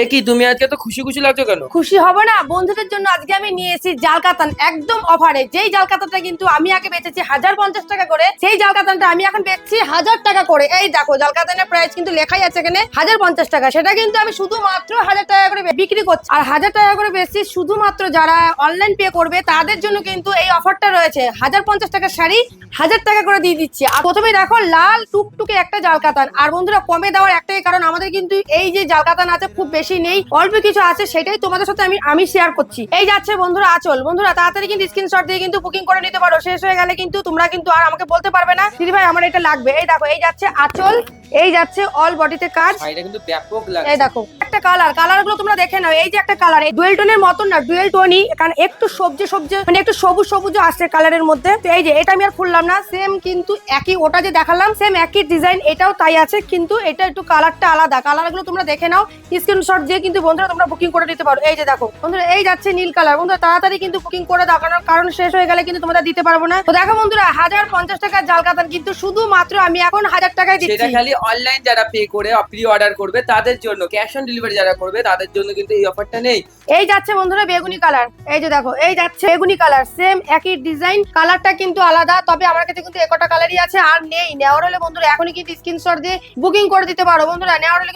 এ কি তুমি আজকে তো খুশি খুশি লাগছো কেন? খুশি হবে না বন্ধুদের জন্য আজকে আমি নিয়ে এসেছি জাল কাতান একদম অফারে। যেই জাল কাতানটা কিন্তু আমি আগে বেচেছি 1050 টাকা করে, সেই জাল কাতানটা আমি এখন বেচছি 1000 টাকা করে। এই দেখো জাল কাতানের প্রাইস কিন্তু লেখাই আছে এখানে 1050 টাকা, সেটা কিন্তু আমি শুধুমাত্র 1000 টাকা করে বিক্রি করছি। আর 1000 টাকা করে বেচছি শুধুমাত্র যারা অনলাইন পে করবে তাদের জন্য কিন্তু এই অফারটা রয়েছে। 1050 টাকার শাড়ি 1000 টাকা করে দিয়ে দিচ্ছি। আর প্রথমে দেখো লাল টুকটুকে একটা জাল কাতান। আর বন্ধুরা কমে দেওয়ার একটাই কারণ, আমাদের কিন্তু এই যে জাল কাতান আছে খুব বেশি নেই, অল্প কিছু আছে, সেটাই তোমাদের সাথে আমি শেয়ার করছি। এই যাচ্ছে বন্ধুরা আঁচল। বন্ধুরা তাড়াতাড়ি কিন্তু স্ক্রিনশট দিয়ে কিন্তু বুকিং করে নিতে পারো। শেষ হয়ে গেলে কিন্তু তোমরা কিন্তু আর আমাকে বলতে পারবে না দিদি ভাই আমার এটা লাগবে। এই দেখো এই যাচ্ছে আঁচল, এই যাচ্ছে অল বডিতে কাজ। শাড়িটা কিন্তু ব্যাপক এই লাগছে। দেখো একটা কালার গুলো তোমরা দেখে নাও। এই যে একটা কালার, এই ডুয়েল টোনের মতন না, ডুয়েল টোনই, কারণ একটু সবজি মানে একটু সবুজ সবুজ আসছে কালারের মধ্যে। তো এই যে এটা আমি আর খুললাম না, সেম কিন্তু একই, ওটা যে দেখালাম সেম একই ডিজাইন, এটাও তাই আছে, কিন্তু এটা একটু কালারটা আলাদা। কালার গুলো তোমরা দেখে নাও, স্ক্রিনশট দিয়ে কিন্তু বন্ধুরা তোমরা বুকিং করে নিতে পারো। এই যে দেখো বন্ধুরা এই যাচ্ছে নীল কালার। বন্ধুরা তাড়াতাড়ি কিন্তু বুকিং করে দাও, কারণ শেষ হয়ে গেলে কিন্তু তোমাদের দিতে পারবো না। তো দেখো বন্ধুরা 1050 টাকার জাল কাতান কিন্তু শুধুমাত্র আমি এখন 1000 টাকায় সেটা দিচ্ছি। খালি অনলাইন যারা পে করে প্রি অর্ডার করবে তাদের জন্য, ক্যাশ অন ডেলিভারি যারা করবে তাদের জন্য কিন্তু এই অফারটা নেই। এই যাচ্ছে বন্ধুরা বেগুনি কালার। এই যে দেখো এই যাচ্ছে বেগুনি কালার, সেম একই ডিজাইন, কালারটা কিন্তু আলাদা। তবে আমার কাছে কিন্তু একটা কালারই আছে, আর নেই। নেওয়ার হলে বন্ধুরা এখনই কিন্তু স্ক্রিনশট দিয়ে বুকিং করে দিতে পারো। বন্ধুরা নেওয়ার হলে